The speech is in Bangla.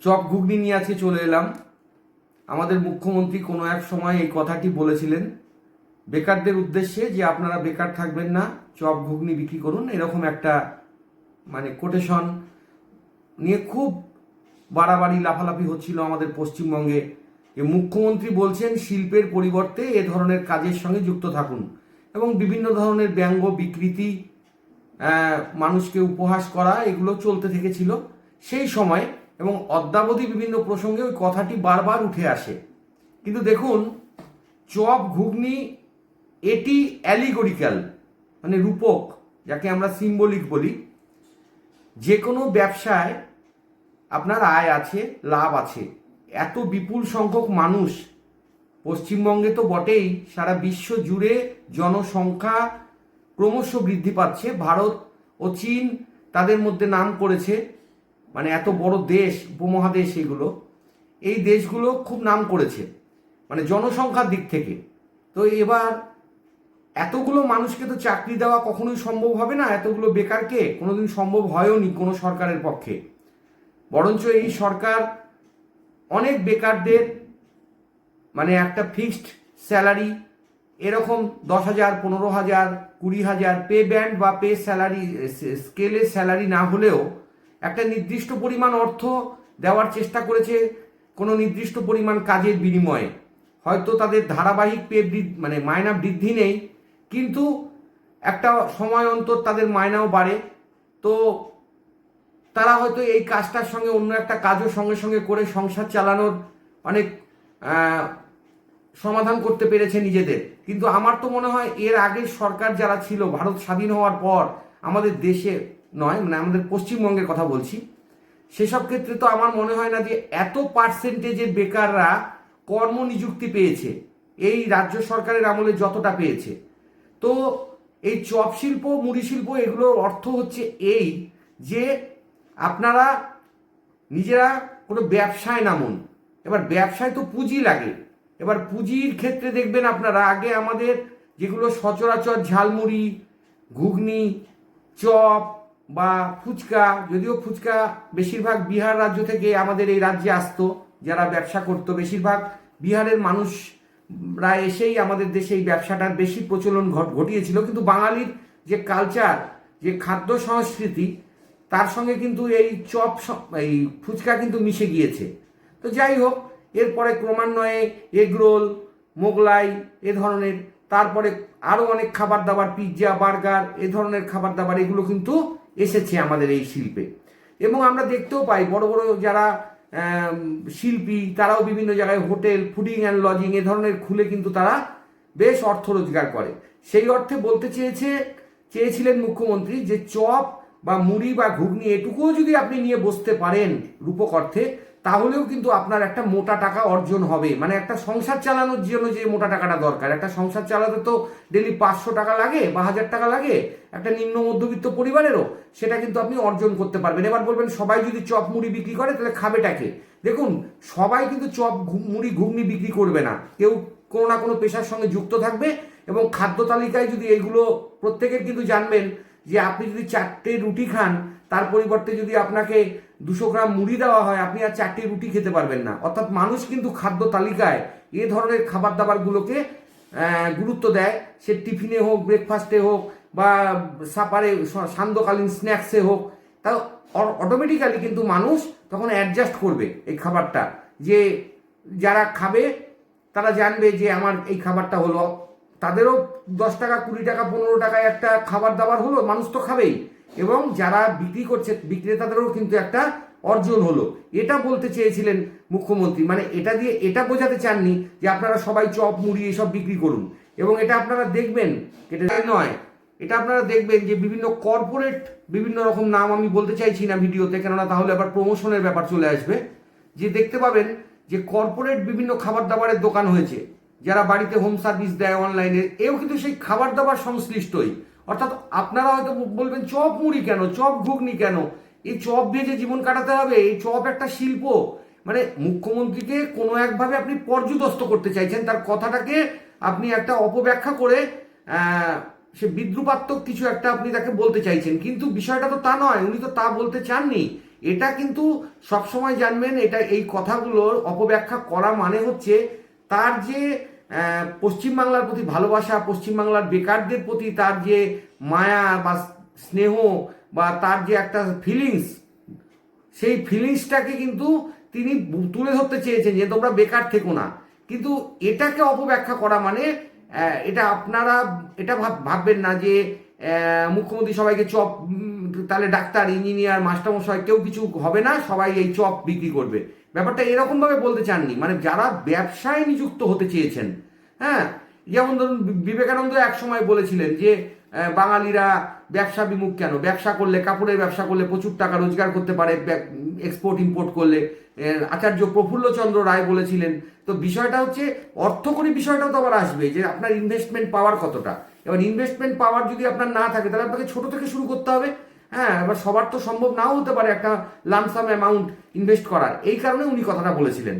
চপ ঘুগনি নিয়ে আজকে চলে এলাম। আমাদের মুখ্যমন্ত্রী কোনো এক সময় এই কথাটি বলেছিলেন বেকারদের উদ্দেশ্যে, যে আপনারা বেকার থাকবেন না, চপ ঘুগনি বিক্রি করুন। এরকম একটা কোটেশন নিয়ে খুব বাড়াবাড়ি লাফালাফি হচ্ছিল আমাদের পশ্চিমবঙ্গে। যে মুখ্যমন্ত্রী বলছেন শিল্পের পরিবর্তে এ ধরনের কাজের সঙ্গে যুক্ত থাকুন, এবং বিভিন্ন ধরনের ব্যঙ্গ বিকৃতি, মানুষকে উপহাস করা, এগুলো চলতে থেকেছিল সেই সময়, এবং অদ্যাবধি বিভিন্ন প্রসঙ্গে ওই কথাটি বারবার উঠে আসে। কিন্তু দেখুন, চপ ঘুগনি এটি অ্যালিগোরিক্যাল, রূপক, যাকে আমরা সিম্বলিক বলি। যে কোনো ব্যবসায় আপনার আয় আছে, লাভ আছে। এত বিপুল সংখ্যক মানুষ পশ্চিমবঙ্গে তো বটেই, সারা বিশ্ব জুড়ে জনসংখ্যা ক্রমশ বৃদ্ধি পাচ্ছে। ভারত ও চীন তাদের মধ্যে নাম করেছে, এত বড় দেশ, উপমহাদেশ এগুলো, এই দেশগুলো খুব নাম করেছে জনসংখ্যার দিক থেকে। তো এবার এতগুলো মানুষকে তো চাকরি দেওয়া কখনোই সম্ভব হবে না, এতগুলো বেকারকে কোনোদিন সম্ভব হয়ওনি কোনো সরকারের পক্ষে। বরঞ্চ এই সরকার অনেক বেকারদের একটা ফিক্সড স্যালারি, এরকম 10,000, 15,000, 20,000 পে ব্যান্ড বা পে স্যালারি স্কেলের স্যালারি না হলেও একটা নির্দিষ্ট পরিমাণ অর্থ দেওয়ার চেষ্টা করেছে কোনো নির্দিষ্ট পরিমাণ কাজের বিনিময়ে। হয়তো তাদের ধারাবাহিক পে মায়না বৃদ্ধি নেই, কিন্তু একটা সময় অন্তর তাদের মায়নাও বাড়ে। তো তারা হয়তো এই কাজটার সঙ্গে অন্য একটা কাজও সঙ্গে সঙ্গে করে সংসার চালানোর অনেক সমাধান করতে পেরেছে নিজেদের। কিন্তু আমার তো মনে হয় এর আগের সরকার যারা ছিল, ভারত স্বাধীন হওয়ার পর, আমাদের দেশে নয়, আমাদের পশ্চিমবঙ্গের কথা বলছি, সেসব ক্ষেত্রে তো আমার মনে হয় না যে এত পার্সেন্টেজের বেকাররা কর্মনিযুক্তি পেয়েছে এই রাজ্য সরকারের আমলে যতটা পেয়েছে। তো এই চপ শিল্প, মুড়ি শিল্প, এগুলোর অর্থ হচ্ছে এই যে আপনারা নিজেরা কোনো ব্যবসায় নামুন। এবার ব্যবসায় তো পুঁজি লাগে। এবার পুঁজির ক্ষেত্রে দেখবেন আপনারা, আগে আমাদের যেগুলো সচরাচর ঝালমুড়ি, ঘুগনি, চপ বা ফুচকা, যদিও ফুচকা বেশিরভাগ বিহার রাজ্য থেকে আমাদের এই রাজ্যে আসতো, যারা ব্যবসা করতো বেশিরভাগ বিহারের মানুষরা এসেই আমাদের দেশে এই ব্যবসাটার বেশি প্রচলন ঘটিয়েছিল। কিন্তু বাঙালির যে কালচার, যে খাদ্য সংস্কৃতি, তার সঙ্গে কিন্তু এই এই ফুচকা কিন্তু মিশে গিয়েছে। তো যাই হোক, এরপরে ক্রমান্বয়ে এগরোল, মোগলাই এ ধরনের, তারপরে আরও অনেক খাবার দাবার, পিৎজা, বার্গার এ ধরনের খাবার দাবার, এগুলো কিন্তু এসেছে আমাদের এই শিল্পে। এবং আমরা দেখতেও পাই বড় বড় যারা শিল্পী, তারাও বিভিন্ন জায়গায় হোটেল, ফুডিং অ্যান্ড লজিং এ ধরনের খুলে কিন্তু তারা বেশ অর্থ রোজগার করে। সেই অর্থে বলতে চেয়েছিলেন মুখ্যমন্ত্রী যে চপ বা মুড়ি বা ঘুগনি এটুকুও যদি আপনি নিয়ে বসতে পারেন রূপক অর্থে, তাহলেও কিন্তু আপনার একটা মোটা টাকা অর্জন হবে। একটা সংসার চালানোর জন্য যে মোটা টাকাটা দরকার, একটা সংসার চালাতে তো ডেলি 500 টাকা লাগে বা 1000 টাকা লাগে একটা নিম্ন মধ্যবিত্ত পরিবারেরও, সেটা কিন্তু আপনি অর্জন করতে পারবেন। এবার বলবেন সবাই যদি চপ মুড়ি বিক্রি করে তাহলে খাবেটাকে? দেখুন, সবাই কিন্তু চপ মুড়ি ঘুগনি বিক্রি করবে না, কেউ কোনো না কোনো পেশার সঙ্গে যুক্ত থাকবে। এবং খাদ্য তালিকায় যদি এইগুলো, প্রত্যেকের কিন্তু জানবেন যে আপনি যদি 4টে রুটি খান, তার পরিবর্তে যদি আপনাকে 200 গ্রাম মুড়ি দেওয়া হয়, আপনি আর 4টে রুটি খেতে পারবেন না। অর্থাৎ মানুষ কিন্তু খাদ্য তালিকায় এ ধরনের খাবার দাবারগুলোকে গুরুত্ব দেয়। সে টিফিনে হোক, ব্রেকফাস্টে হোক, বা সাপারে, সান্ধ্যকালীন স্ন্যাক্সে হোক, তা অটোমেটিক্যালি কিন্তু মানুষ তখন অ্যাডজাস্ট করবে এই খাবারটা। যে যারা খাবে তারা জানবে যে আমার এই খাবারটা হলো, তাদেরও 10 টাকা, 20 টাকা, 15 টাকায় একটা খাবার দাবার হলো, মানুষ তো খাবেই। এবং যারা বিক্রি করছে, বিক্রেতাদেরও কিন্তু একটা অর্জন হলো। এটা বলতে চেয়েছিলেন মুখ্যমন্ত্রী। এটা দিয়ে এটা বোঝাতে চাননি যে আপনারা সবাই চপ মুড়ি এসব বিক্রি করুন। এবং এটা আপনারা দেখবেন, এটা নয়, এটা আপনারা দেখবেন যে বিভিন্ন কর্পোরেট, বিভিন্ন রকম নাম আমি বলতে চাইছি না ভিডিওতে, কেননা তাহলে আবার প্রমোশনের ব্যাপার চলে আসবে, যে দেখতে পাবেন যে কর্পোরেট বিভিন্ন খাবার দাবারের দোকান হয়েছে, যারা বাড়িতে হোম সার্ভিস দেয় অনলাইনে, এও কিন্তু সেই খাবার দাবার সংশ্লিষ্টই। অর্থাৎ আপনারা হয়তো বলবেন চপ মুড়ি কেন, চপ ঘুগনি কেন, এই চপ ভেজে জীবন কাটাতে হবে, এই চপ একটা শিল্প। মুখ্যমন্ত্রীকে কোনো একভাবে আপনি পর্যুদস্ত করতে চাইছেন, তার কথাটাকে আপনি একটা অপব্যাখ্যা করে সে বিদ্রুপাত্মক কিছু একটা আপনি তাকে বলতে চাইছেন। কিন্তু বিষয়টা তো তা নয়, উনি তো তা বলতে চাননি। এটা কিন্তু সবসময় জানবেন, এটা এই কথাগুলোর অপব্যাখ্যা করা মানে হচ্ছে তার যে পশ্চিমবাংলার প্রতি ভালোবাসা, পশ্চিমবাংলার বেকারদের প্রতি তার যে মায়া বা স্নেহ বা তার যে একটা ফিলিংস, সেই ফিলিংসটাকে কিন্তু তিনি তুলে ধরতে চেয়েছেন যে তোমরা বেকার থেকো না। কিন্তু এটাকে অপব্যাখ্যা করা মানে এটা আপনারা এটা ভাববেন না যে মুখ্যমন্ত্রী সবাইকে চপ, তাহলে ডাক্তার, ইঞ্জিনিয়ার, মাস্টারমশাই কেউ কিছু হবে না, সবাই এই চপ বিক্রি করবে। ব্যাপারটা এরকমভাবে বলতে চাননি, মানে যারা ব্যবসায় নিযুক্ত হতে চেয়েছেন, হ্যাঁ, যেমন ধরুন বিবেকানন্দ এক সময় বলেছিলেন যে বাঙালিরা ব্যবসা বিমুখ কেন, ব্যবসা করলে, কাপড়ের ব্যবসা করলে প্রচুর টাকা রোজগার করতে পারে, এক্সপোর্ট ইম্পোর্ট করলে। আচার্য প্রফুল্লচন্দ্র রায় বলেছিলেন। তো বিষয়টা হচ্ছে অর্থকরী বিষয়টাও তো আবার আসবে যে আপনার ইনভেস্টমেন্ট পাওয়ার কতটা। এবার ইনভেস্টমেন্ট পাওয়ার যদি আপনার না থাকে তাহলে আপনাকে ছোট থেকে শুরু করতে হবে। হ্যাঁ, এবার সবার তো সম্ভব নাও হতে পারে একটা লামসাম অ্যামাউন্ট ইনভেস্ট করার, এই কারণে উনি কথাটা বলেছিলেন।